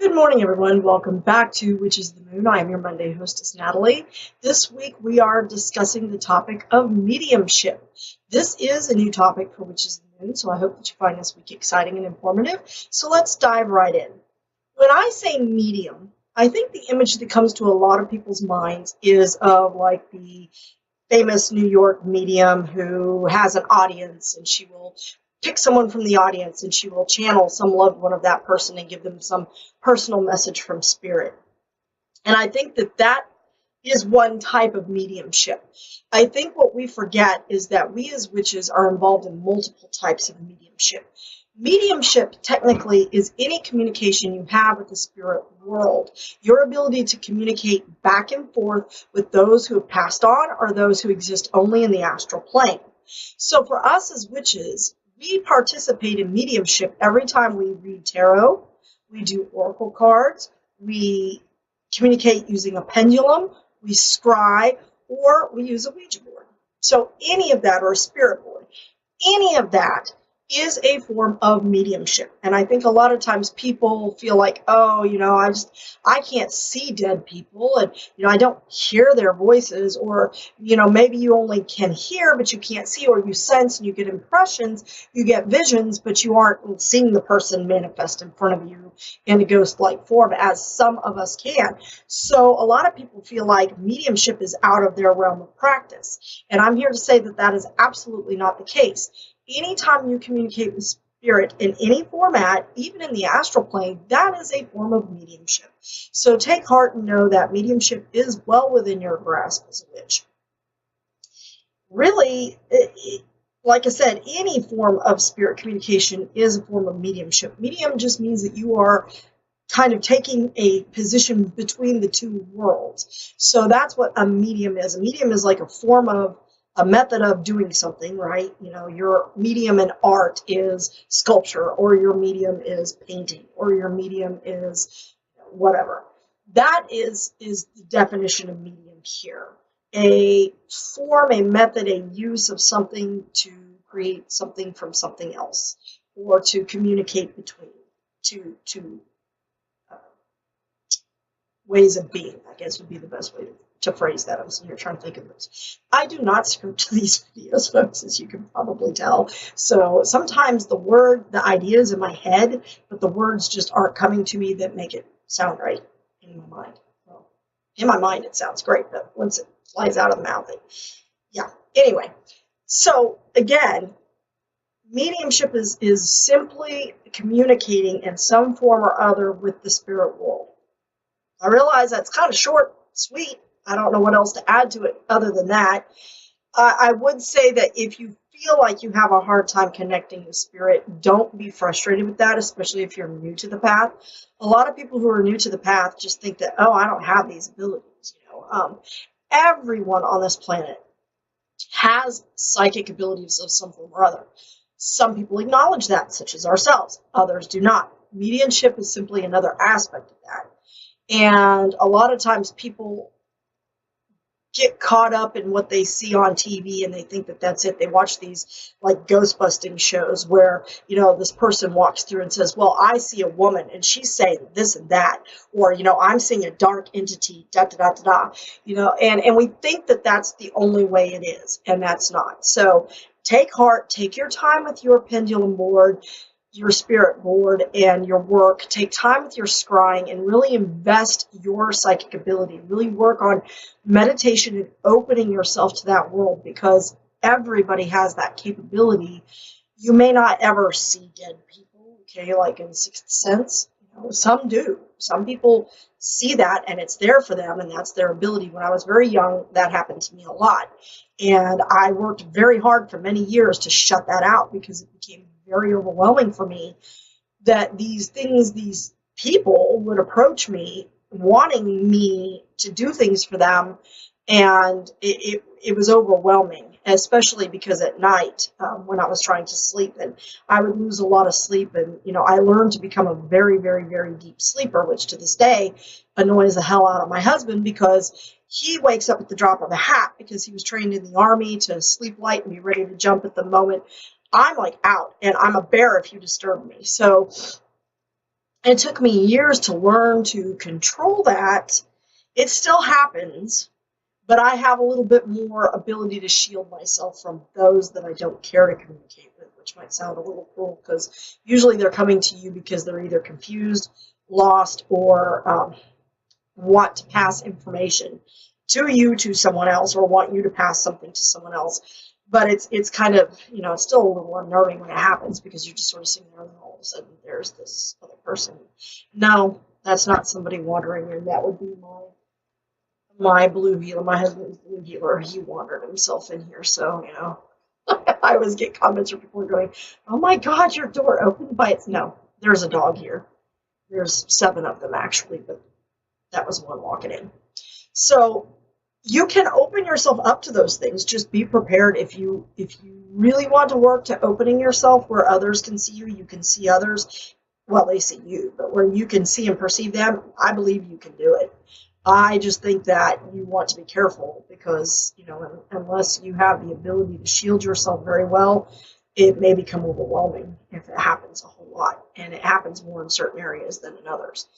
Good morning, everyone. Welcome back to Which is the Moon. I am your Monday hostess, Natalie. This week we are discussing the topic of mediumship. This is a new topic for Which is the Moon, so I hope that you find this week exciting and informative. So let's dive right in. When I say medium, I think the image that comes to a lot of people's minds is of like the famous New York medium who has an audience, and she will pick someone from the audience and she will channel some loved one of that person and give them some personal message from spirit. And I think that is one type of mediumship. I think what we forget is that we as witches are involved in multiple types of mediumship. Mediumship technically is any communication you have with the spirit world, your ability to communicate back and forth with those who have passed on or those who exist only in the astral plane. So for us as witches, we participate in mediumship every time we read tarot, we do oracle cards, we communicate using a pendulum, we scry, or we use a Ouija board. So any of that, or a spirit board, any of that is a form of mediumship. And I think a lot of times people feel like, oh, I can't see dead people, and I don't hear their voices, or maybe you only can hear but you can't see, or you sense and you get impressions, you get visions, but you aren't seeing the person manifest in front of you in a ghost-like form, as some of us can. So a lot of people feel like mediumship is out of their realm of practice, and I'm here to say that that is absolutely not the case. Anytime you communicate with spirit in any format, even in the astral plane, that is a form of mediumship. So take heart and know that mediumship is well within your grasp as a witch. Really, like I said, any form of spirit communication is a form of mediumship. Medium just means that you are kind of taking a position between the two worlds. So that's what a medium is. A medium is like a method of doing something, right? Your medium in art is sculpture, or your medium is painting, or your medium is whatever. That is the definition of medium here. A form, a method, a use of something to create something from something else, or to communicate between two ways of being, I guess would be the best way to phrase that. I'm sitting here trying to think of this. I do not script these videos, folks, as you can probably tell. So sometimes the idea is in my head, but the words just aren't coming to me that make it sound right in my mind. Well, in my mind it sounds great, but once it flies out of the mouth, yeah. Anyway, so again, mediumship is simply communicating in some form or other with the spirit world. I realize that's kind of short, sweet. I don't know what else to add to it other than that. I would say that if you feel like you have a hard time connecting with spirit, don't be frustrated with that, especially if you're new to the path. A lot of people who are new to the path just think that, oh, I don't have these abilities. Everyone on this planet has psychic abilities of some form or other. Some people acknowledge that, such as ourselves. Others do not. Mediumship is simply another aspect of that. And a lot of times people get caught up in what they see on TV and they think that that's it. They watch these like ghost busting shows where, this person walks through and says, well, I see a woman and she's saying this and that, or, I'm seeing a dark entity, da, da, da, da, da, and we think that that's the only way it is, and that's not. So take heart, take your time with your pendulum board, your spirit board, and your work. Take time with your scrying and really invest your psychic ability. Really work on meditation and opening yourself to that world, because everybody has that capability. You may not ever see dead people, okay, like in Sixth Sense. Some do. Some people see that and it's there for them, and that's their ability. When I was very young, that happened to me a lot. And I worked very hard for many years to shut that out, because it became very overwhelming for me that these people would approach me wanting me to do things for them, and it was overwhelming, especially because at night when I was trying to sleep, and I would lose a lot of sleep, and I learned to become a very, very, very deep sleeper, which to this day annoys the hell out of my husband, because he wakes up at the drop of a hat, because he was trained in the Army to sleep light and be ready to jump at the moment I'm like out, and I'm a bear if you disturb me. So And it took me years to learn to control that. It still happens, but I have a little bit more ability to shield myself from those that I don't care to communicate with, which might sound a little cruel because usually they're coming to you because they're either confused, lost, or want to pass information to you to someone else, or want you to pass something to someone else. But it's kind of, it's still a little unnerving when it happens because you're just sort of sitting there and all of a sudden there's this other person. No, that's not somebody wandering in. That would be my blue healer, my husband's blue healer. He wandered himself in here. So, I always get comments from people going, oh my God, your door opened by its. No, there's a dog here. There's 7 of them actually, but that was one walking in. So you can open yourself up to those things. Just be prepared. If you really want to work to opening yourself where others can see you, you can see others. Well, they see you, but where you can see and perceive them, I believe you can do it. I just think that you want to be careful because, unless you have the ability to shield yourself very well, it may become overwhelming if it happens a whole lot. And it happens more in certain areas than in others.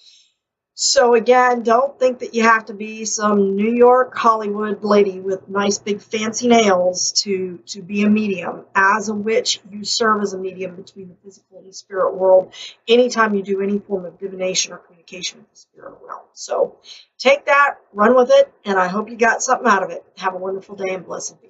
So again, don't think that you have to be some New York, Hollywood lady with nice big fancy nails to be a medium. As a witch, you serve as a medium between the physical and the spirit world anytime you do any form of divination or communication with the spirit realm. So take that, run with it, and I hope you got something out of it. Have a wonderful day and blessed be.